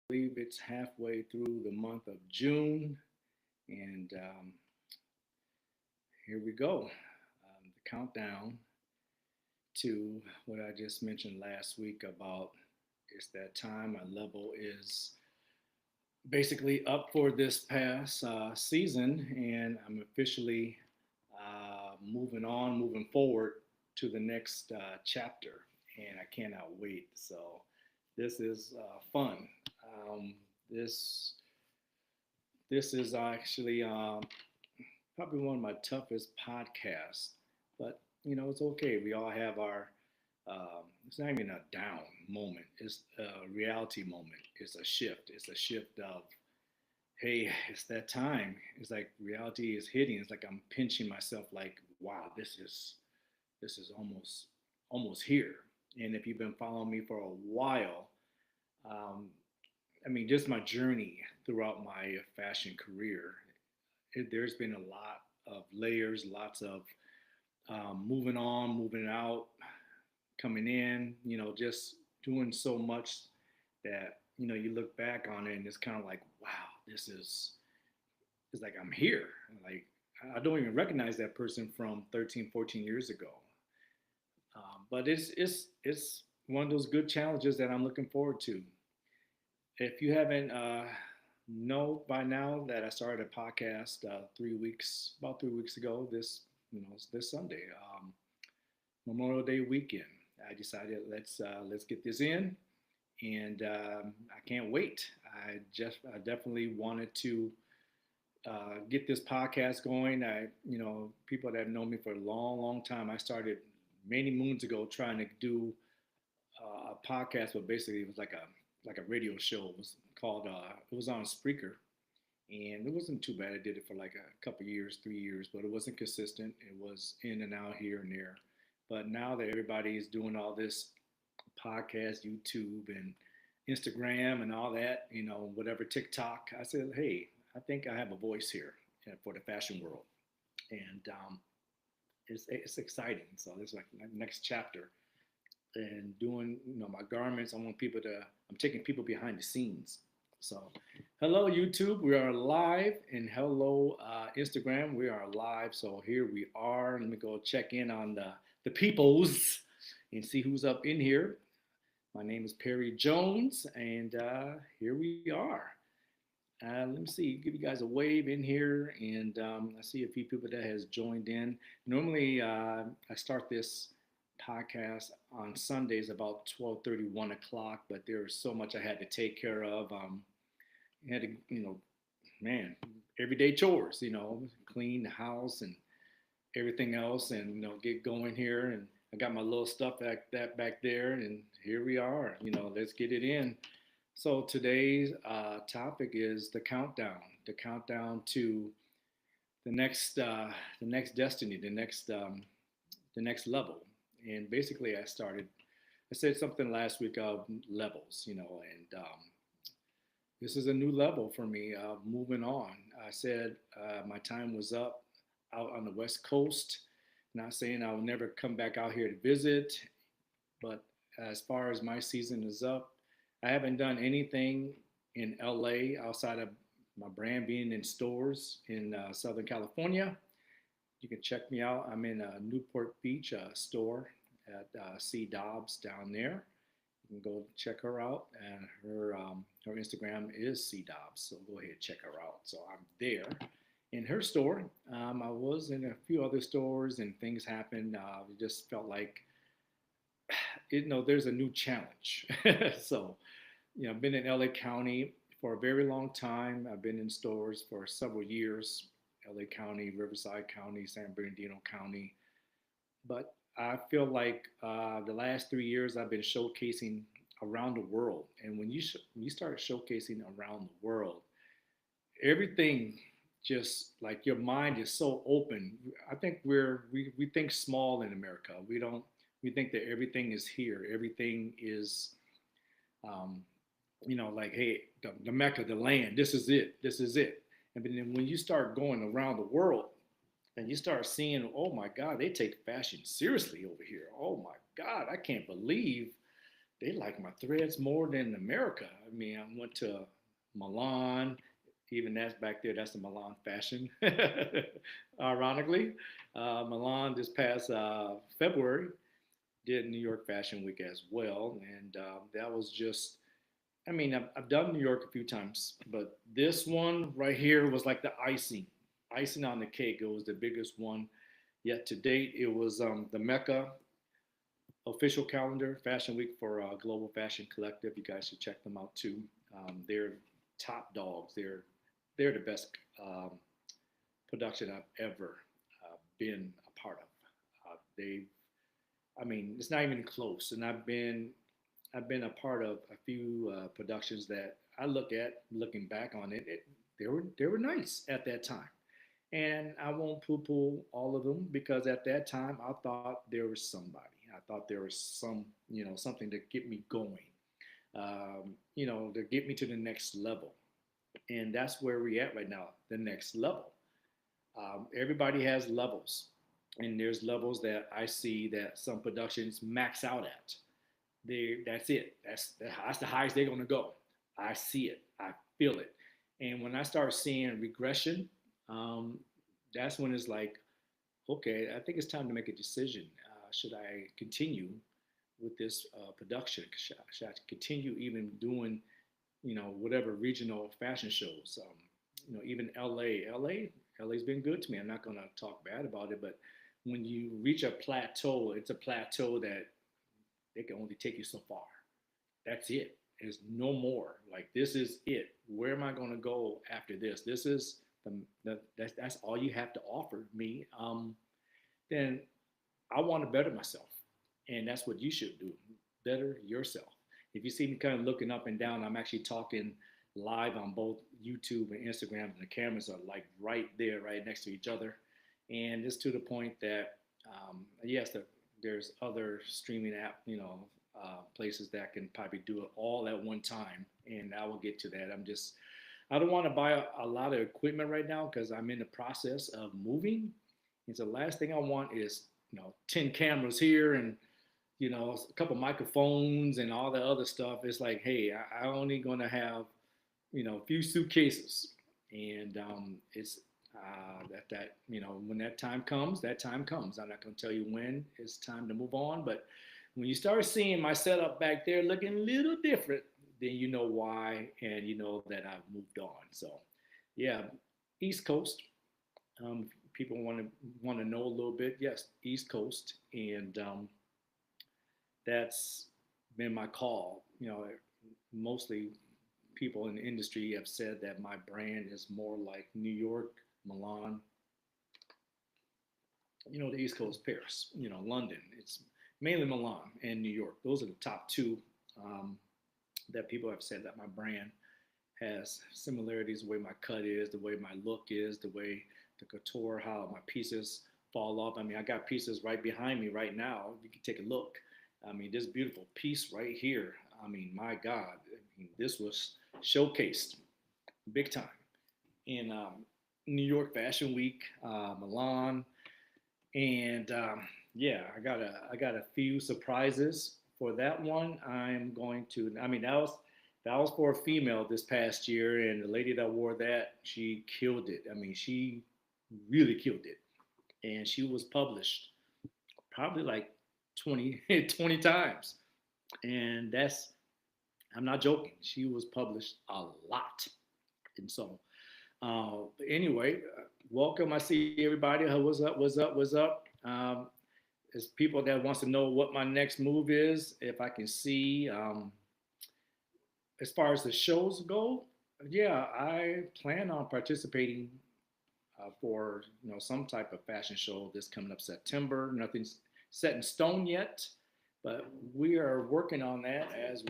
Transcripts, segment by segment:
believe it's halfway through the month of June, and here we go. The countdown to what I just mentioned last week about it's that time. My level is basically up for this past season, and I'm officially moving on, moving forward to the next chapter, and I cannot wait. So this is fun. Um, this this is actually probably one of my toughest podcasts, but it's okay. We all have our. It's not even a down moment. It's a reality moment. It's a shift. It's a shift of, hey, it's that time. It's like reality is hitting. It's like I'm pinching myself. Like, wow, this is almost here. And if you've been following me for a while, um, I mean, just my journey throughout my fashion career, there's been a lot of layers, lots of moving on, moving out, coming in, just doing so much that, you look back on it and it's kind of like, wow, it's like I'm here. Like, I don't even recognize that person from 13, 14 years ago. But it's one of those good challenges that I'm looking forward to. If you haven't know by now that I started a podcast about 3 weeks ago. This Sunday, Memorial Day weekend. I decided let's get this in, and I can't wait. I definitely wanted to get this podcast going. People that know me for a long, long time. I started many moons ago trying to do a podcast, but basically it was like a radio show. It was called. It was on Spreaker, and it wasn't too bad. I did it for like a couple years, 3 years, but it wasn't consistent. It was in and out here and there. But now that everybody is doing all this podcast, YouTube, and Instagram, and all that, whatever TikTok, I said, hey, I think I have a voice here for the fashion world, and it's exciting. So this is like my next chapter, and doing my garments. I'm taking people behind the scenes. So hello YouTube, we are live, and hello Instagram, we are live. So here we are. Let me go check in on the peoples and see who's up in here. My name is Perry Jones, and here we are. Let me see, give you guys a wave in here, and I see a few people that has joined in. Normally, I start this podcast on Sundays about 12:30, 1 o'clock, but there was so much I had to take care of. I had to, man, everyday chores, clean the house and everything else, and get going here. And I got my little stuff back there, and here we are. Let's get it in. So today's topic is the countdown to the next destiny, the next level. And basically, I said something last week of levels, and this is a new level for me. Moving on, I said my time was up out on the West Coast. Not saying I will never come back out here to visit, but as far as my season is up, I haven't done anything in LA outside of my brand being in stores in Southern California. You can check me out. I'm in Newport Beach store at C Dobbs down there. You can go check her out, and her Instagram is C Dobbs. So go ahead and check her out. So I'm there in her store. I was in a few other stores, and things happened. It just felt like there's a new challenge. So I've been in LA County for a very long time. I've been in stores for several years. LA County, Riverside County, San Bernardino County. But I feel like the last 3 years I've been showcasing around the world. And when you start showcasing around the world, everything just like your mind is so open. I think we think small in America. We think that everything is here. Everything is um, like, hey, the Mecca, the land, this is it. This is it. And then when you start going around the world, and you start seeing, oh my God, they take fashion seriously over here. Oh my God, I can't believe they like my threads more than America. I mean, I went to Milan, even that's back there. That's the Milan fashion, ironically. Milan this past February did New York Fashion Week as well, and that was just. I mean, I've done New York a few times, but this one right here was like the icing on the cake. It was the biggest one yet to date. It was the Mecca official calendar, Fashion Week for Global Fashion Collective. You guys should check them out too. They're top dogs. They're the best production I've ever been a part of. I mean, it's not even close. And I've been a part of a few productions that I looking back on it. They were nice at that time. And I won't poo-poo all of them because at that time I thought there was somebody. I thought there was something to get me going, to get me to the next level. And that's where we're at right now, the next level. Everybody has levels, and there's levels that I see that some productions max out at. That's it. That's the highest they're gonna go. I see it. I feel it. And when I start seeing regression, um, that's when it's like, okay, I think it's time to make a decision. Should I continue with this production? Should I continue even doing, whatever regional fashion shows? Even LA. LA's been good to me. I'm not gonna talk bad about it, but when you reach a plateau, it's a plateau that they can only take you so far. That's it. There's no more. Like this is it. Where am I going to go after this? This is that's all you have to offer me. Then I want to better myself, and that's what you should do. Better yourself. If you see me kind of looking up and down, I'm actually talking live on both YouTube and Instagram, and the cameras are like right there, right next to each other, and it's to the point that yes, there's other streaming app, places that can probably do it all at one time, and I will get to that. I don't want to buy a lot of equipment right now because I'm in the process of moving, and so the last thing I want is 10 cameras here and a couple microphones and all the other stuff. It's like, hey, I only gonna have a few suitcases, and it's when that time comes, that time comes. I'm not gonna tell you when it's time to move on, but when you start seeing my setup back there looking a little different, then you know why, and you know that I've moved on. So, yeah, East Coast. People want to know a little bit. Yes, East Coast, and that's been my call. Mostly people in the industry have said that my brand is more like New York, Milan, the East Coast, Paris, London. It's mainly Milan and New York. Those are the top two um, that people have said that my brand has similarities, the way my cut is, the way my look is, the way the couture, how my pieces fall off. I mean, I got pieces right behind me right now. You can take a look. I mean, this beautiful piece right here. I mean, my God, this was showcased big time in New York Fashion Week, Milan, and yeah, I got a few surprises for that one. I'm going to. I mean, that was for a female this past year, and the lady that wore that, she killed it. I mean, she really killed it, and she was published probably like 20 20 times, and that's I'm not joking. She was published a lot, and so anyway, welcome. I see everybody. What's up? What's up? What's up? There's people that wants to know what my next move is. If I can see, as far as the shows go, yeah, I plan on participating for some type of fashion show this coming up September. Nothing's set in stone yet, but we are working on that as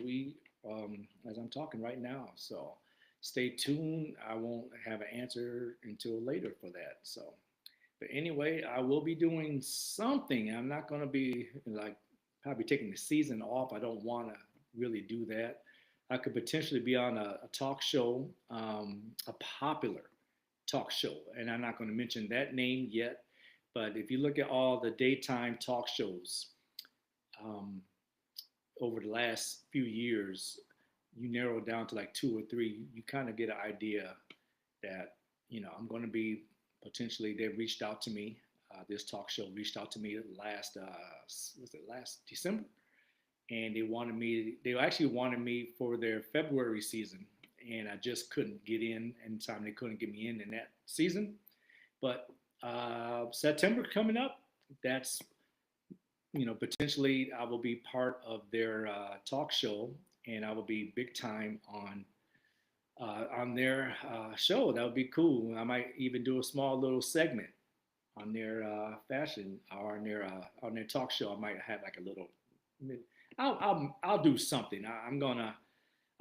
I'm talking right now. So stay tuned. I won't have an answer until later for that. So, but anyway, I will be doing something. I'm not going to be like probably taking the season off. I don't want to really do that. I could potentially be on a talk show, a popular talk show, and I'm not going to mention that name yet. But if you look at all the daytime talk shows, um, over the last few years, you narrow it down to like two or three, you kind of get an idea that, I'm going to be potentially, they reached out to me. This talk show reached out to me last, was it last December? And they actually wanted me for their February season. And I just couldn't get in time. They couldn't get me in that season. But September coming up, that's potentially I will be part of their talk show, and I will be big time on their show. That would be cool. I might even do a small little segment on their fashion or on their talk show. I might have like a little. I'll do something. I'm gonna.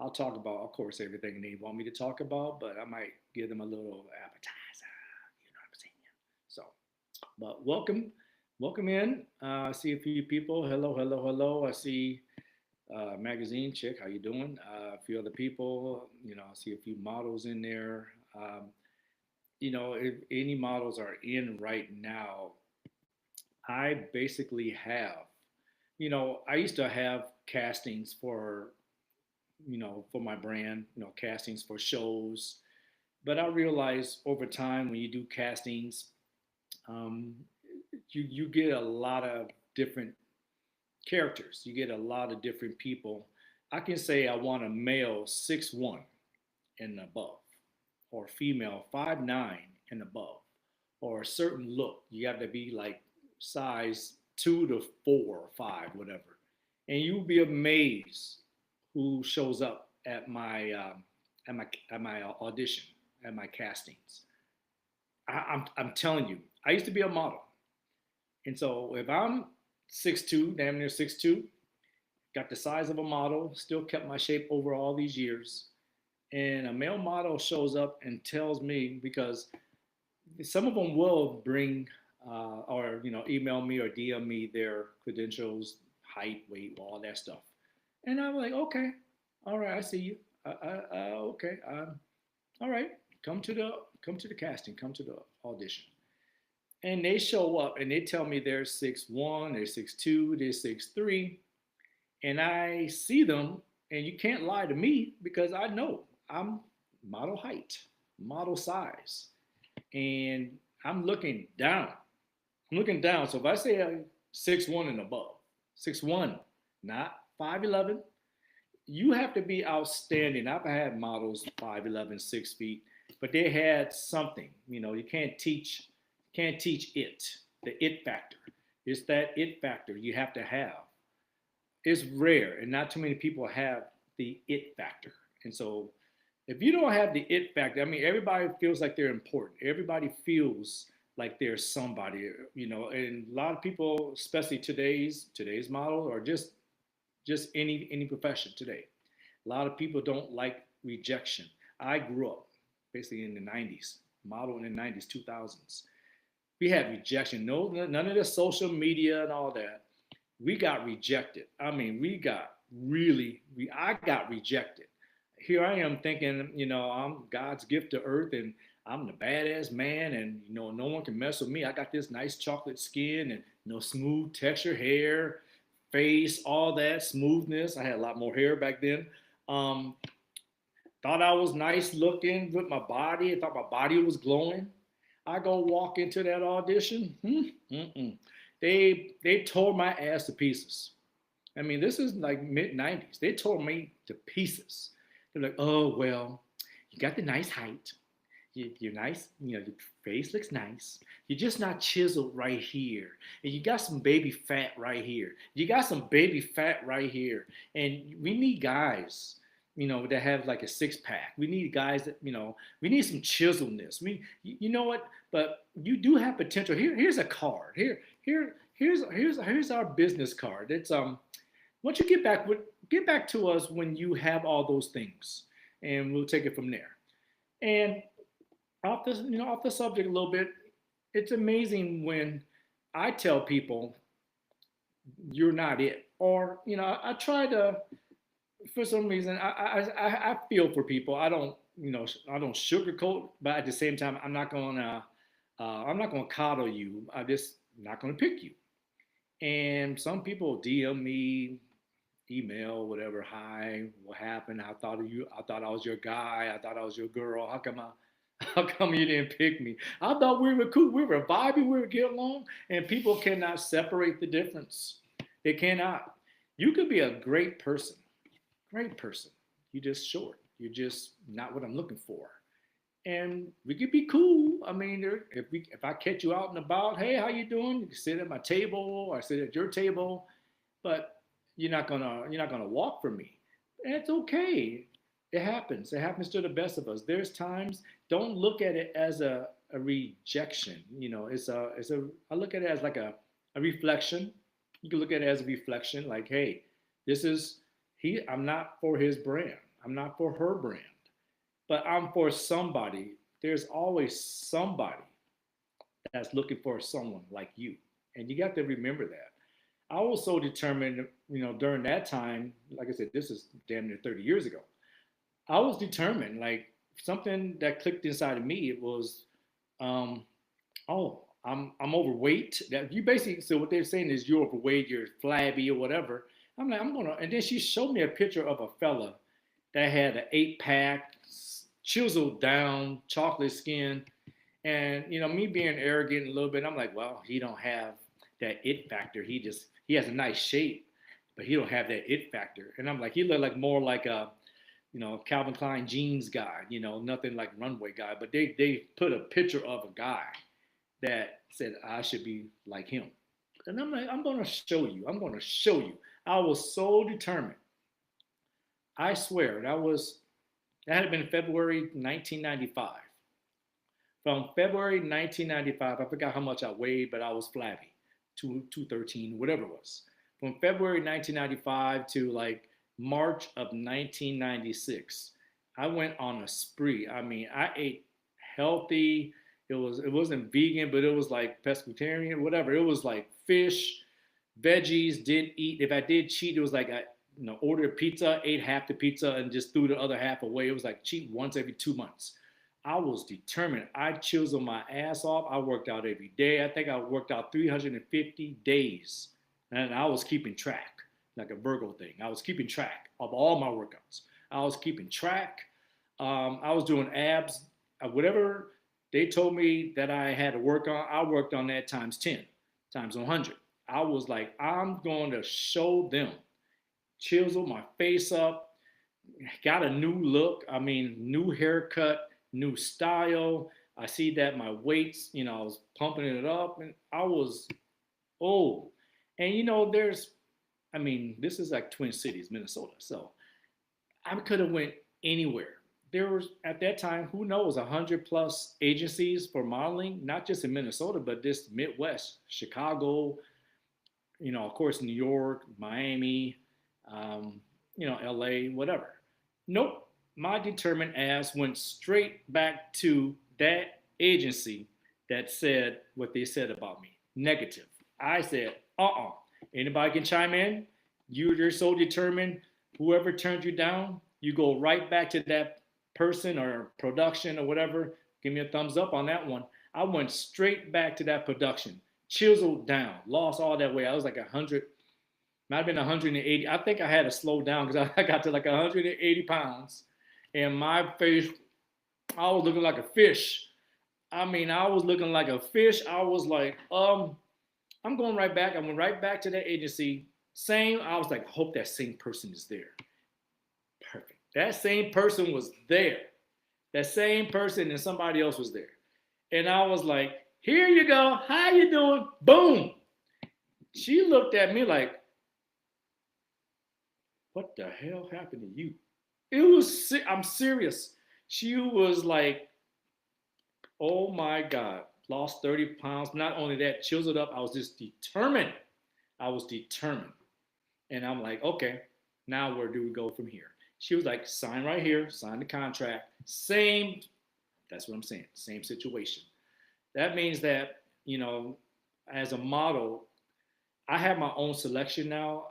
I'll talk about, of course, everything they want me to talk about, but I might give them a little appetizer. You know what I'm saying? So, but welcome in. I see a few people. Hello, hello, hello. I see magazine chick. How you doing? A few other people. I see a few models in there. If any models are in right now, I basically have. I used to have castings for my brand. Castings for shows. But I realized over time when you do castings, um, you get a lot of different characters. You get a lot of different people. I can say I want a male 6'1" and above, or female 5'9" and above, or a certain look. You have to be like size 2 to 4 or 5, whatever. And you'll be amazed who shows up at my audition, at my castings. I'm telling you, I used to be a model, and so if I'm 6'2", damn near 6'2", got the size of a model, still kept my shape over all these years, and a male model shows up and tells me, because some of them will bring or email me or DM me their credentials, height, weight, all that stuff, and I'm like, okay, all right, I see you. Okay, all right, come to the casting, come to the audition, and they show up and they tell me they're 6'1", they're 6'2", they're 6'3", and I see them, and you can't lie to me because I know I'm model height, model size, and I'm looking down. I'm looking down. So if I say 6'1" and above, 6'1", not 5'11", you have to be outstanding. I've had models 5'11", 6 feet, but they had something. You can't teach the it factor. It's that it factor you have to have. It's rare, and not too many people have the it factor. And so, if you don't have the it factor, I mean, everybody feels like they're important. Everybody feels like there's somebody, and a lot of people, especially today's model, or just any profession today. A lot of people don't like rejection. I grew up basically in the 90s, model in the 90s, 2000s. We had rejection. No, none of the social media and all that. We got rejected. I mean, I got rejected. Here I am thinking, I'm God's gift to earth, and I'm the badass man, and no one can mess with me. I got this nice chocolate skin and smooth texture hair, face, all that smoothness. I had a lot more hair back then. Um, Thought I was nice looking with my body. I thought my body was glowing. I go walk into that audition. They tore my ass to pieces. I mean, this is like mid 90s. They tore me to pieces. They're like, oh well, you got the nice height. You're nice. Your face looks nice. You're just not chiseled right here, and you got some baby fat right here. You got some baby fat right here, and we need guys that have like a six pack. We need guys that, we need some chiselness. You know what? But you do have potential. Here's a card. Here's our business card. It's once you get back to us when you have all those things, and we'll take it from there. And off the subject a little bit, it's amazing when I tell people you're not it, or I try to, for some reason, I feel for people. I don't sugarcoat, but at the same time, I'm not gonna coddle you. I'm just not gonna pick you. And some people DM me email, whatever. Hi, what happened? I thought of you. I thought I was your guy. I thought I was your girl. How come how come you didn't pick me? I thought we were cool. We were vibing. We would get along. And people cannot separate the difference. They cannot. You could be a great person, great person. You just short. You're just not what I'm looking for. And we could be cool. I mean, if I catch you out and about, hey, how you doing? You can sit at my table, or I sit at your table, but you're not gonna walk from me. And it's okay. It happens. It happens to the best of us. There's times. Don't look at it as a rejection. It's a. I look at it as like a reflection. You can look at it as a reflection. Like, hey, this is he. I'm not for his brand. I'm not for her brand, but I'm for somebody. There's always somebody that's looking for someone like you. And you got to remember that. I was so determined, during that time, like I said, this is damn near 30 years ago. I was determined, like something that clicked inside of me. It was, um, oh, I'm overweight. That you basically, so what they're saying is you're overweight, you're flabby or whatever. I'm like, I'm gonna, and then she showed me a picture of a fella that had an 8 pack, chiseled down, chocolate skin, and me being arrogant a little bit, I'm like, well, he don't have that it factor. He has a nice shape, but he don't have that it factor. And I'm like, he looked like more like a Calvin Klein jeans guy, nothing like runway guy. But they put a picture of a guy that said I should be like him. And I'm like, I'm gonna show you. I'm gonna show you. I was so determined. I swear that had been February 1995. From February 1995, I forgot how much I weighed, but I was flabby, 213, whatever it was. From February 1995 to like March of 1996, I went on a spree. I mean, I ate healthy. It wasn't vegan, but it was like pescatarian, whatever. It was like fish, veggies. Didn't eat. If I did cheat, it was like I ordered pizza, ate half the pizza, and just threw the other half away. It was like cheat once every 2 months. I was determined. I chiseled my ass off. I worked out every day. I think I worked out 350 days. And I was keeping track, like a Virgo thing. I was keeping track of all my workouts. I was keeping track. I was doing abs. Whatever they told me that I had to work on, I worked on that times 10, times 100. I was like, I'm going to show them. Chisel my face up, got a new look. I mean, new haircut, new style. I see that my weights, I was pumping it up, and I was old. And I mean, this is like Twin Cities, Minnesota. So I could have went anywhere. There was at that time, who knows, 100 plus agencies for modeling, not just in Minnesota, but this Midwest, Chicago, of course, New York, Miami, um, LA, whatever. Nope. My determined ass went straight back to that agency that said what they said about me. Negative. I said, Anybody can chime in. You're so determined. Whoever turned you down, you go right back to that person or production or whatever. Give me a thumbs up on that one. I went straight back to that production, chiseled down, lost all that weight. I was like 100, might have been 180. I think I had to slow down because I got to like 180 pounds, and my face, I was looking like a fish. I mean, I was looking like a fish. I was like, I'm going right back. I went right back to that agency. Same. I was like, I hope that same person is there. Perfect. That same person was there. That same person and somebody else was there. And I was like, here you go. How you doing? Boom. She looked at me like, what the hell happened to you? I'm serious. She was like, oh my God, lost 30 pounds. Not only that, chiseled up. I was just determined. I was determined. And I'm like, okay, now where do we go from here? She was like, sign right here, sign the contract. Same, that's what I'm saying, same situation. That means that, as a model, I have my own selection now.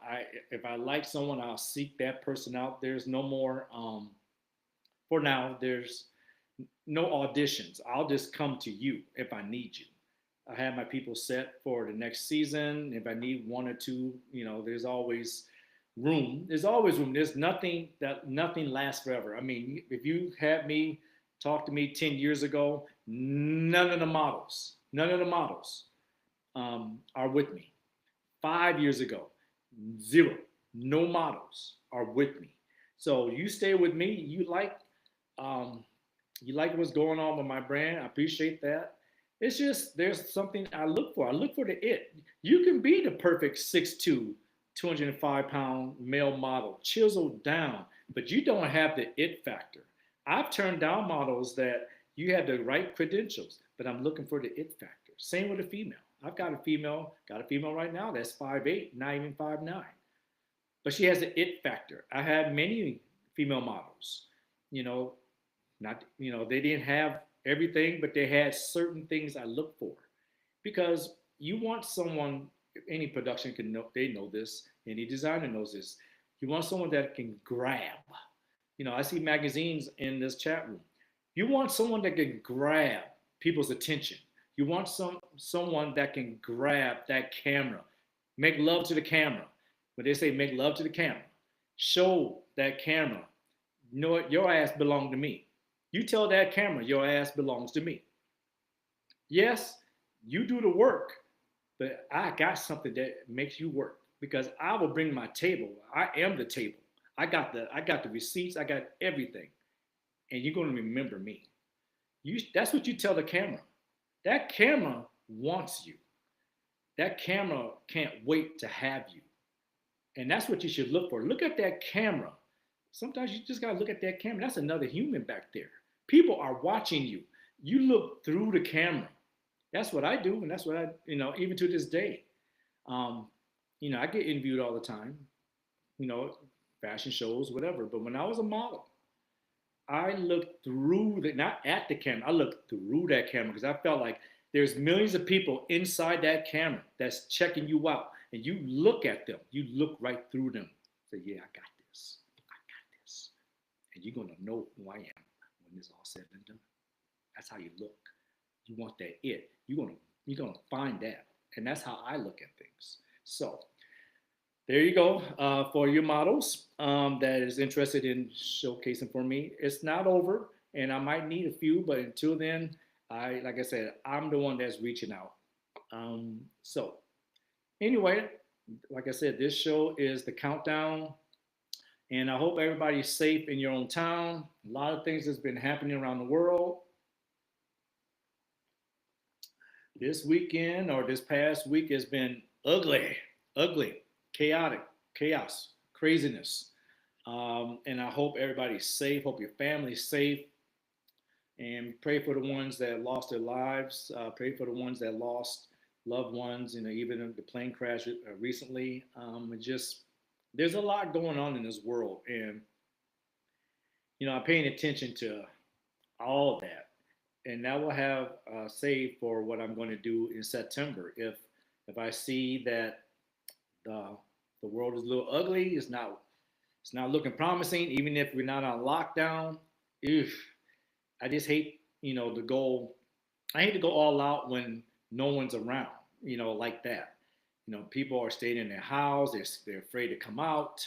If I like someone, I'll seek that person out. There's no more for now, there's no auditions. I'll just come to you if I need you. I have my people set for the next season. If I need one or two, there's always room. There's always room. There's nothing lasts forever. I mean, if you had me talk to me 10 years ago, none of the models are with me. 5 years ago, zero, no models are with me. So you stay with me. Um, you like what's going on with my brand. I appreciate that. It's just there's something I look for. I look for the it. You can be the perfect 6'2", 205-pound male model, chiseled down, but you don't have the it factor. I've turned down models that you had the right credentials, but I'm looking for the it factor. Same with a female. I've got a female right now that's 5'8", not even 5'9", but she has the it factor. I had many female models, you know, not they didn't have everything, but they had certain things I look for because you want someone. Any production can know, they know this. Any designer knows this. You want someone that can grab. I see magazines in this chat room. You want someone that can grab people's attention. You want someone that can grab that camera, make love to the camera. When they say make love to the camera, show that camera. You know what? Your ass belong to me. You tell that camera your ass belongs to me. Yes, you do the work, but I got something that makes you work because I will bring my table. I am the table. I got the receipts. I got everything, and you're gonna remember me. That's what you tell the camera. That camera wants you. That camera can't wait to have you, and that's what you should look for. Look at that camera. Sometimes you just gotta look at that camera. That's another human back there. People are watching you. You look through the camera. That's what I do, and that's what even to this day. Um, I get interviewed all the time, you know, fashion shows, whatever. But when I was a model, I looked through not at the camera, I looked through that camera because I felt like there's millions of people inside that camera that's checking you out. And you look at them, you look right through them. Say, yeah, I got this. I got this. And you're gonna know who I am when it's all said and done. That's how you look. You want that it. You're gonna find that. And that's how I look at things. So there you go for your models that is interested in showcasing for me. It's not over, and I might need a few, but until then, like I said, I'm the one that's reaching out. So anyway, like I said, this show is the countdown, and I hope everybody's safe in your own town. A lot of things has been happening around the world this weekend or this past week has been ugly, chaotic, chaos, craziness. And I hope everybody's safe. Hope your family's safe. And pray for the ones that lost their lives. Pray for the ones that lost loved ones. Even in the plane crash recently. Just there's a lot going on in this world, and I'm paying attention to all of that, and that will have say for what I'm going to do in September. If I see that the the world is a little ugly, it's not looking promising, even if we're not on lockdown. If I just hate to go, I hate to go all out when no one's around, like that. People are staying in their house. They're afraid to come out.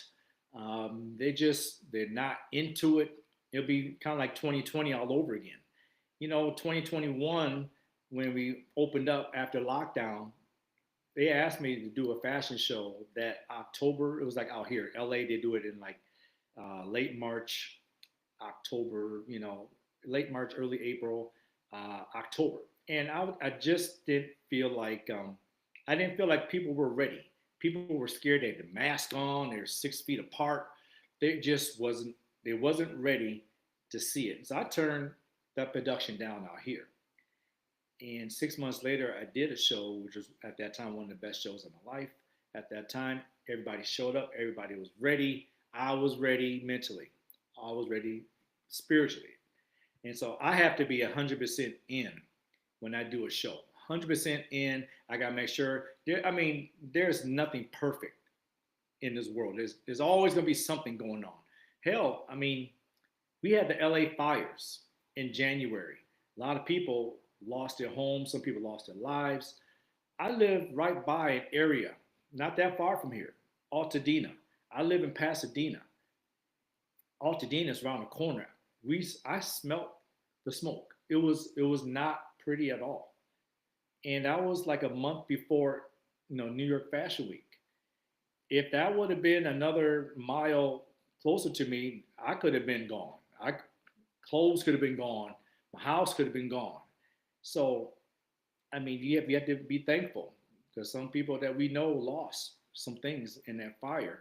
They're not into it. It'll be kind of like 2020 all over again. 2021 when we opened up after lockdown, they asked me to do a fashion show that October. It was like out here, LA. They do it in like late March, October. Late March, early April, October, and I just didn't feel like I didn't feel like people were ready. People were scared. They had the mask on. They're 6 feet apart. They just wasn't. They wasn't ready to see it. So I turned that production down out here. And 6 months later, I did a show, which was at that time one of the best shows of my life. At that time, everybody showed up. Everybody was ready. I was ready mentally. I was ready spiritually. And so I have to be 100% in when I do a show. 100% in. I got to make sure. There's nothing perfect in this world. There's always going to be something going on. Hell, we had the LA fires in January. A lot of people lost their homes. Some people lost their lives. I live right by an area, not that far from here, Altadena. I live in Pasadena. Altadena is around the corner. I smelt the smoke. It was not pretty at all. And that was like a month before, New York Fashion Week. If that would have been another mile closer to me, I could have been gone. I clothes could have been gone. My house could have been gone. So I mean, you have to be thankful because some people that we know lost some things in that fire.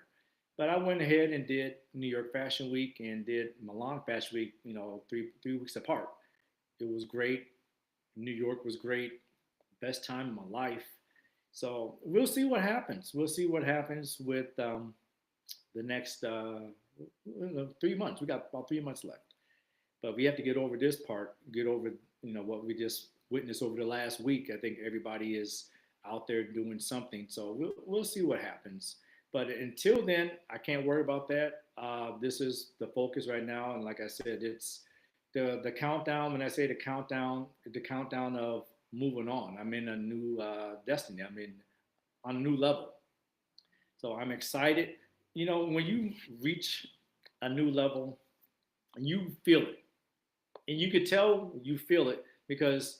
But I went ahead and did New York Fashion Week and did Milan Fashion Week, three weeks apart. It was great. New York was great. Best time of my life. So we'll see what happens. We'll see what happens with the next 3 months. We got about 3 months left, but we have to get over this part. Get over what we just witnessed over the last week. I think everybody is out there doing something. So we'll see what happens. But until then, I can't worry about that. This is the focus right now, and like I said, it's the countdown. When I say the countdown of moving on. I'm in a new destiny. I'm in on a new level. So I'm excited. When you reach a new level, you feel it, and you could tell you feel it because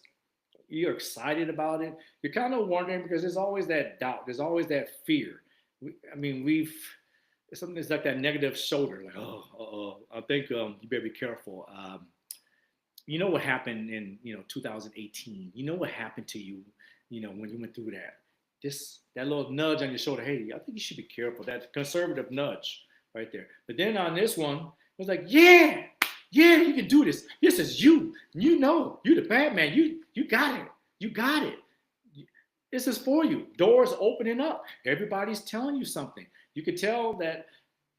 you're excited about it. You're kind of wondering because there's always that doubt. There's always that fear. I mean, something that's like that negative shoulder, like, oh, I think you better be careful. You know what happened in 2018. You know what happened to you, when you went through that. That little nudge on your shoulder. Hey, I think you should be careful. That conservative nudge right there. But then on this one, it was like, yeah, yeah, you can do this. This is you. You're the bad man. You got it. You got it. This is for you. Doors opening up. Everybody's telling you something. You can tell that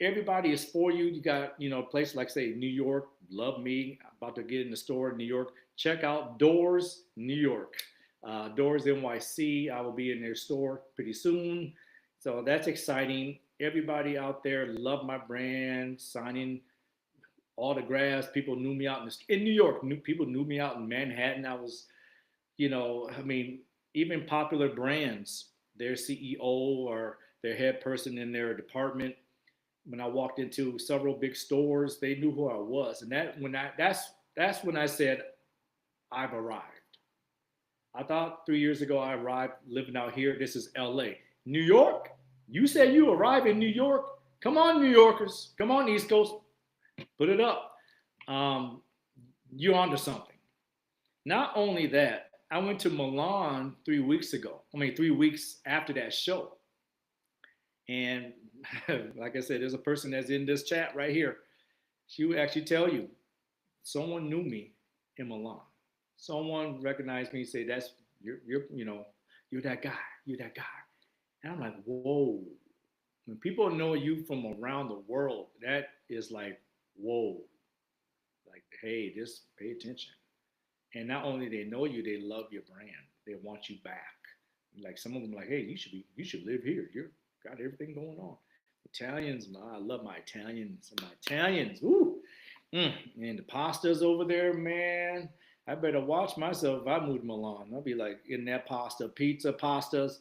everybody is for you. You got, places like say New York, love me. I'm about to get in the store in New York. Check out Doors New York. Doors NYC. I will be in their store pretty soon. So that's exciting. Everybody out there love my brand, signing autographs. People knew me out in New York. People knew me out in Manhattan. I was, I mean, even popular brands, their CEO or their head person in their department. When I walked into several big stores, they knew who I was, and that's when I said I've arrived. I thought 3 years ago I arrived living out here. This is LA. New York? You said you arrived in New York? Come on, New Yorkers. Come on, East Coast. Put it up. Um, you're onto something. Not only that, I went to Milan 3 weeks ago. I mean, 3 weeks after that show. And like I said, there's a person that's in this chat right here. She would actually tell you someone knew me in Milan. Someone recognized me and say, "That's you're that guy. You're that guy." And I'm like, "Whoa!" When people know you from around the world, that is like, "Whoa!" Like, hey, just pay attention. And not only they know you, they love your brand. They want you back. Like some of them, like, hey, you should live here. You got everything going on. Italians, I love my Italians. My Italians, ooh, and the pastas over there, man. I better watch myself if I move to Milan. I'll be like in that pizza, pastas,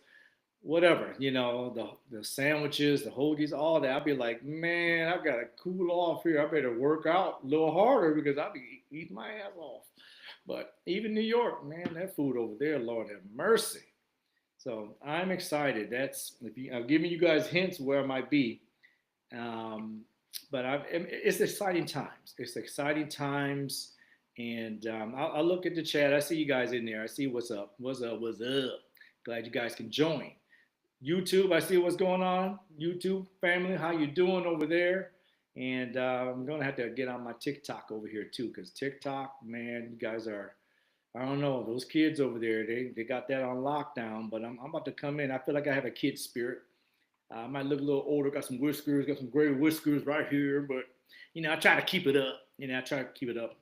whatever, the sandwiches, the hoagies, all that. I'll be like, man, I gotta cool off here. I better work out a little harder because I'll be eating my ass off. But even New York, man, that food over there, Lord have mercy. So I'm excited. I'm giving you guys hints where I might be. Um, but it's exciting times. It's exciting times. And I'll look at the chat. I see you guys in there. I see what's up. What's up? What's up? Glad you guys can join. YouTube, I see what's going on. YouTube family, how you doing over there? And I'm gonna have to get on my TikTok over here too, because TikTok, man, you guys are, I don't know, those kids over there, they got that on lockdown. But I'm about to come in. I feel like I have a kid spirit. I might look a little older, got some whiskers, got some gray whiskers right here, but I try to keep it up. I try to keep it up.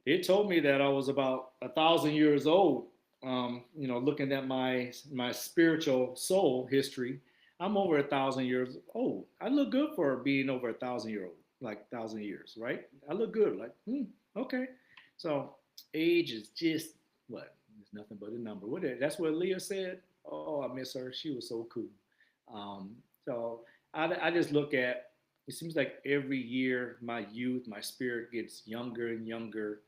They told me that I was about 1,000 years old. Looking at my spiritual soul history, I'm over 1,000 years old. I look good for being over 1,000 year old, like 1,000 years, right? I look good, like okay. So age is just what? It's nothing but a number. That's what Leah said. Oh, I miss her. She was so cool. Um, so I just look at, it seems like every year my youth, my spirit gets younger and younger.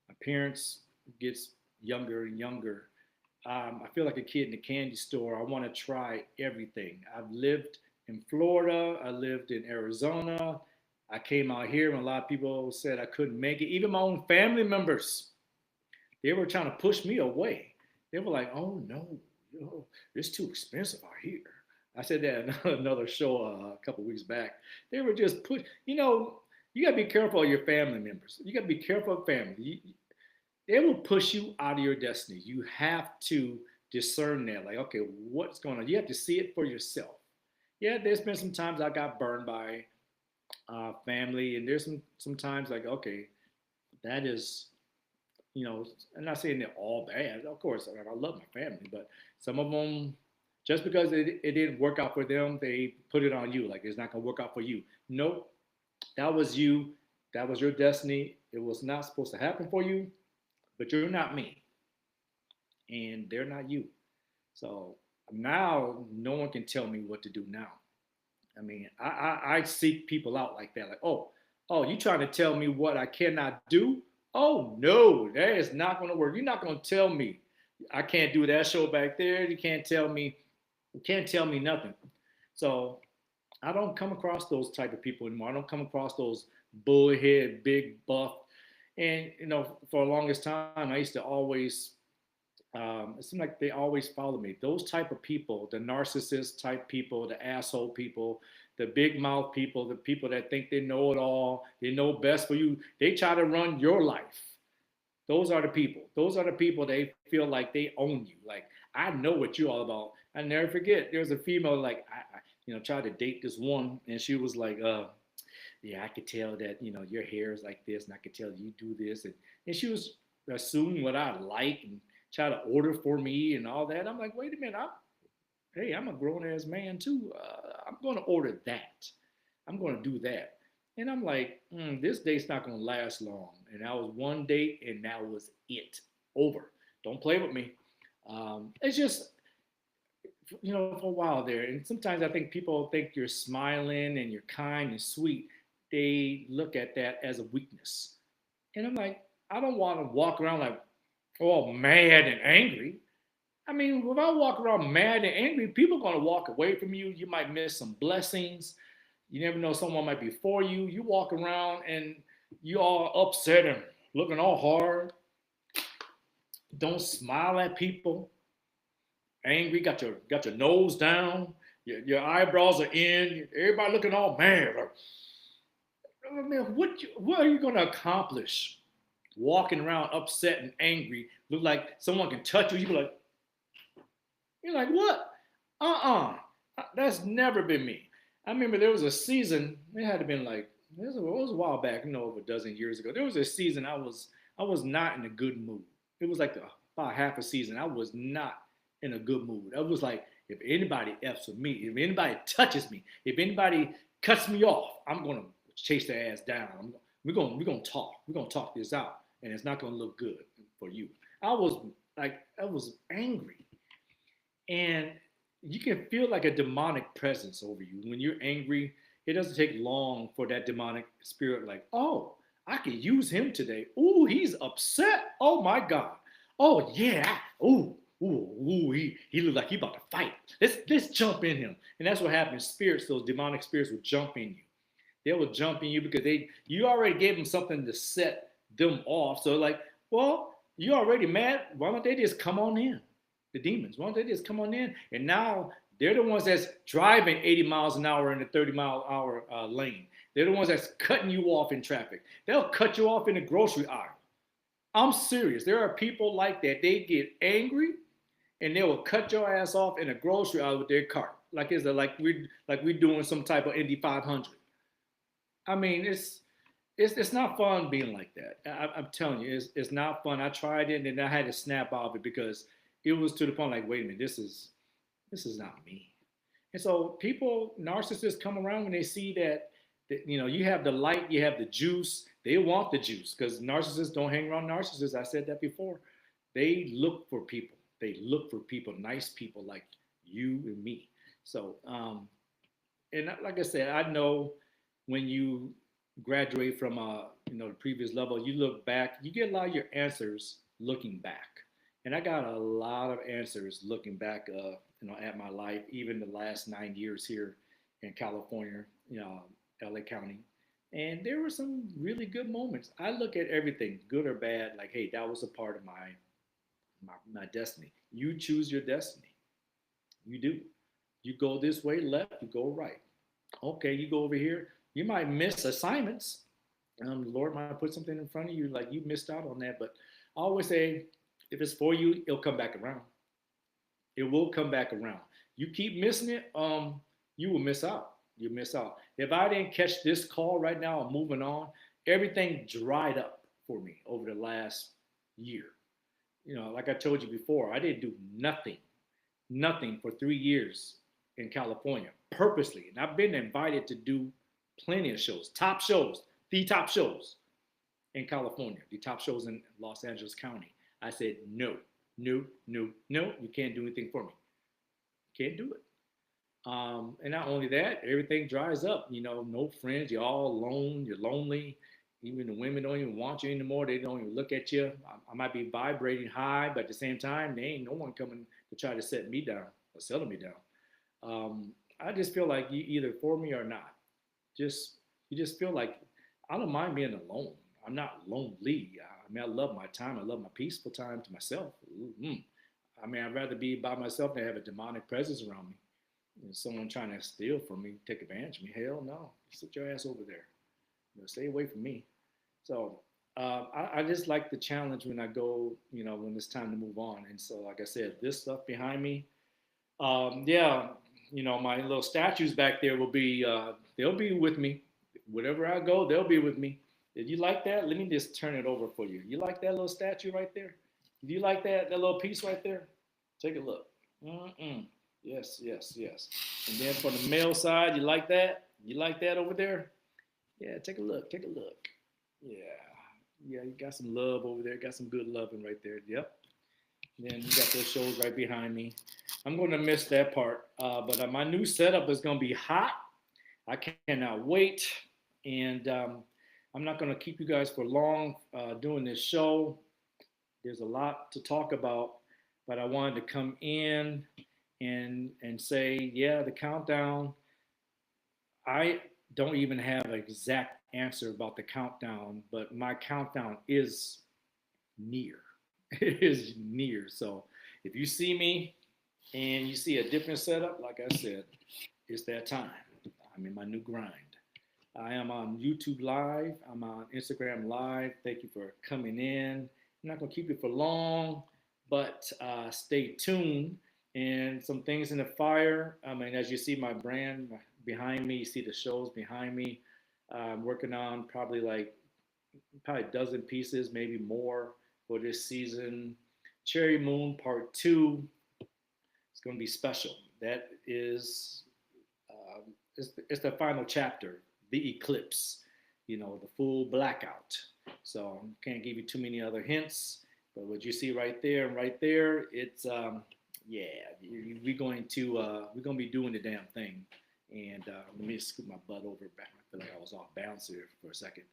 My appearance gets younger and younger. I feel like a kid in a candy store. I want to try everything. I've lived in Florida. I lived in Arizona. I came out here and a lot of people said I couldn't make it. Even my own family members, they were trying to push me away. They were like, "Oh no, it's too expensive out here." I said that in another show a couple weeks back. They were just put. You got to be careful of your family members. You got to be careful of family. They will push you out of your destiny. You have to discern that. Like, okay, what's going on? You have to see it for yourself. Yeah, there's been some times I got burned by family, and there's some times like, okay, that is, I'm not saying they're all bad. Of course, I love my family, but some of them, just because it didn't work out for them, they put it on you. Like it's not gonna work out for you. Nope, that was you. That was your destiny. It was not supposed to happen for you, but you're not me, and they're not you. So now no one can tell me what to do now. I mean, I seek people out like that. Like, oh, you trying to tell me what I cannot do? Oh no, that is not going to work. You're not going to tell me I can't do that show back there. You can't tell me nothing. So I don't come across those type of people anymore. I don't come across those bullhead, big buff. And for the longest time, I used to always it seemed like they always follow me. Those type of people, the narcissist type people, the asshole people, the big mouth people, the people that think they know it all, they know best for you. They try to run your life. Those are the people. Those are the people they feel like they own you. Like I know what you're all about. I never forget. There was a female like I tried to date this one, and she was like, yeah, I could tell that your hair is like this, and I could tell you do this, and she was assuming what I like and try to order for me and all that. I'm like, wait a minute, hey, I'm a grown ass man too. I'm going to order that. I'm going to do that. And I'm like, this date's not going to last long. And that was one date, and that was it. Over. Don't play with me. It's just, for a while there. And sometimes I think people think you're smiling and you're kind and sweet. They look at that as a weakness. And I'm like, I don't want to walk around like, oh, mad and angry. I mean, if I walk around mad and angry, people are going to walk away from you. You might miss some blessings. You never know, someone might be for you. You walk around and you all upset and looking all hard. Don't smile at people. Angry, got your nose down. Your eyebrows are in. Everybody looking all mad. I mean, what are you going to accomplish? Walking around upset and angry, look like someone can touch you. You're like, what? That's never been me. I remember there was a season. It had to been like it was a while back, over a dozen years ago. There was a season I was not in a good mood. It was like about half a season. I was not in a good mood. I was like, if anybody f's with me, if anybody touches me, if anybody cuts me off, I'm gonna chase their ass down. We're gonna talk. We're gonna talk this out, and it's not gonna look good for you. I was angry, and you can feel like a demonic presence over you when you're angry. It doesn't take long for that demonic spirit, like, oh, I can use him today. Ooh, he's upset. Oh my God. Oh yeah. Ooh, he looked like he about to fight. Let's jump in him. And that's what happens. Spirits, those demonic spirits will jump in you. They will jump in you because you already gave them something to set them off. So like, well, you already mad. Why don't they just come on in? The demons. Why don't they just come on in? And now they're the ones that's driving 80 miles an hour in a 30-mile-an-hour lane. They're the ones that's cutting you off in traffic. They'll cut you off in the grocery aisle. I'm serious. There are people like that. They get angry and they will cut your ass off in a grocery aisle with their cart, like we're doing some type of Indy 500. I mean, it's not fun being like that. I'm telling you, it's not fun. I tried it and then I had to snap out of it because it was to the point like, wait a minute, this is not me. And so people, narcissists, come around when they see that you have the light, you have the juice. They want the juice because narcissists don't hang around narcissists. I said that before. They look for people. They look for people, nice people like you and me. So and like I said, I know when you graduate from the previous level, you look back, you get a lot of your answers looking back, and I got a lot of answers looking back, at my life, even the last 9 years here in California, LA County, and there were some really good moments. I look at everything, good or bad, like, hey, that was a part of my destiny. You choose your destiny. You do. You go this way, left, you go right. Okay, you go over here. You might miss assignments. The Lord might put something in front of you like you missed out on that. But I always say, if it's for you, it'll come back around. It will come back around. You keep missing it, you will miss out. You miss out. If I didn't catch this call right now, I'm moving on. Everything dried up for me over the last year. Like I told you before, I didn't do nothing for 3 years in California purposely. And I've been invited to do plenty of shows, the top shows in California, the top shows in Los Angeles County. I said, no, no, no, no, you can't do anything for me. Can't do it. And not only that, everything dries up. No friends. You're all alone. You're lonely. Even the women don't even want you anymore. They don't even look at you. I might be vibrating high, but at the same time, there ain't no one coming to try to set me down or settle me down. I just feel like you either for me or not. Just you just feel like I don't mind being alone. I'm not lonely. I mean, I love my time. I love my peaceful time to myself. Mm-hmm. I mean, I'd rather be by myself than have a demonic presence around me. Someone trying to steal from me, take advantage of me. Hell no. Sit your ass over there. Stay away from me. So I just like the challenge when I go, when it's time to move on. And so, like I said, this stuff behind me, yeah, my little statues back there they'll be with me. Wherever I go, they'll be with me. If you like that, let me just turn it over for you. You like that little statue right there? If you like that little piece right there, take a look. Mm-mm. Yes, yes, yes. And then for the male side, you like that? You like that over there? Yeah, take a look. Take a look. Yeah. Yeah, you got some love over there. Got some good loving right there. Yep. And then you got those shows right behind me. I'm going to miss that part. But my new setup is going to be hot. I cannot wait. And I'm not going to keep you guys for long doing this show. There's a lot to talk about, but I wanted to come in and say, yeah, the countdown. I don't even have an exact answer about the countdown, but my countdown is near. It is near. So if you see me and you see a different setup, like I said, it's that time. I'm in my new grind. I am on YouTube Live. I'm on Instagram Live. Thank you for coming in. I'm not going to keep you for long, but stay tuned. And some things in the fire. I mean, as you see my brand behind me, you see the shows behind me. I'm working on probably a dozen pieces, maybe more for this season. Cherry Moon Part 2. It's going to be special. That is, it's the final chapter, the eclipse, the full blackout. So can't give you too many other hints, but what you see right there and right there, it's yeah, we're going to be doing the damn thing. And let me scoot my butt over back. I feel like I was off balance here for a second.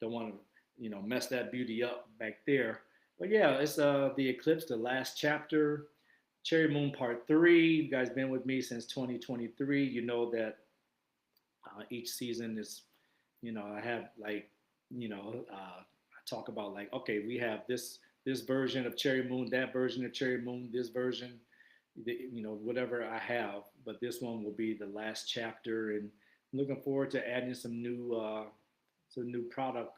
Don't want to mess that beauty up back there. But yeah, it's the eclipse, the last chapter, Cherry Moon Part 3. You guys been with me since 2023. You know that each season is, I have I talk about like, okay, we have this version of Cherry Moon, that version of Cherry Moon, this version, whatever I have. But this one will be the last chapter, and I'm looking forward to adding some new product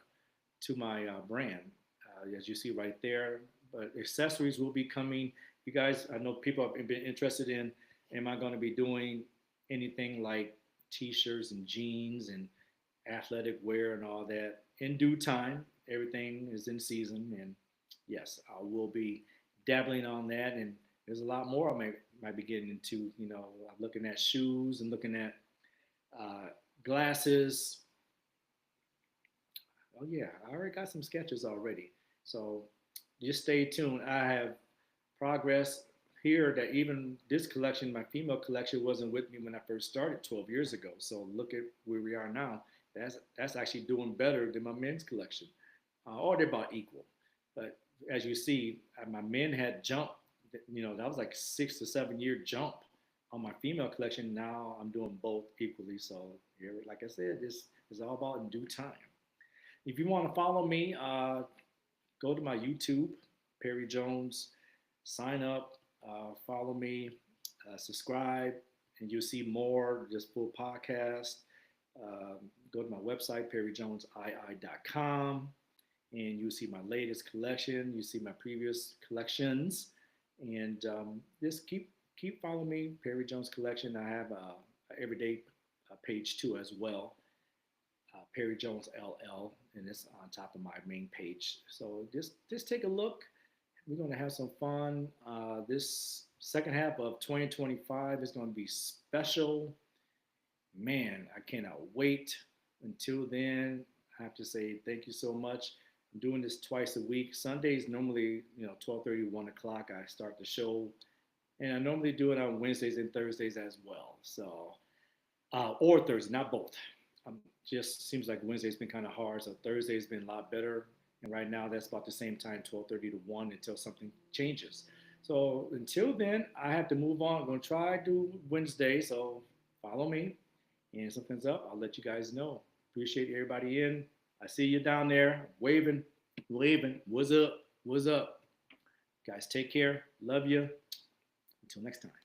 to my brand, as you see right there. But accessories will be coming. You guys, I know people have been interested in, am I going to be doing anything like t-shirts and jeans and athletic wear and all that in due time. Everything is in season, and yes, I will be dabbling on that. And there's a lot more I might be getting into. Looking at shoes and looking at uh, glasses. Oh yeah, I already got some sketches already. So just stay tuned. I have progress here that even this collection, my female collection, wasn't with me when I first started 12 years ago. So look at where we are now. That's actually doing better than my men's collection, or they're about equal. But as you see, my men had jumped. That was like 6 to 7 year jump on my female collection. Now I'm doing both equally. So here, like I said, this is all about in due time. If you want to follow me, go to my YouTube, Perry Jones, sign up, follow me, subscribe, and you'll see more just full podcast. Go to my website, perryjonesii.com, and you'll see my latest collection. You see my previous collections, and just keep following me, Perry Jones Collection. I have a everyday page too as well, Perry Jones LL, and it's on top of my main page. So just take a look. We're going to have some fun. This second half of 2025 is going to be special. Man, I cannot wait. Until then, I have to say thank you so much. I'm doing this twice a week. Sundays normally, 12:30, 1 o'clock. I start the show, and I normally do it on Wednesdays and Thursdays as well. So, or Thursday, not both. Just seems like Wednesday's been kind of hard, so Thursday's been a lot better. And right now, that's about the same time, 12:30 to 1, until something changes. So until then, I have to move on. I'm going to try to do Wednesday, so follow me. And if something's up, I'll let you guys know. Appreciate everybody in. I see you down there waving, waving. What's up? What's up? Guys, take care. Love you. Until next time.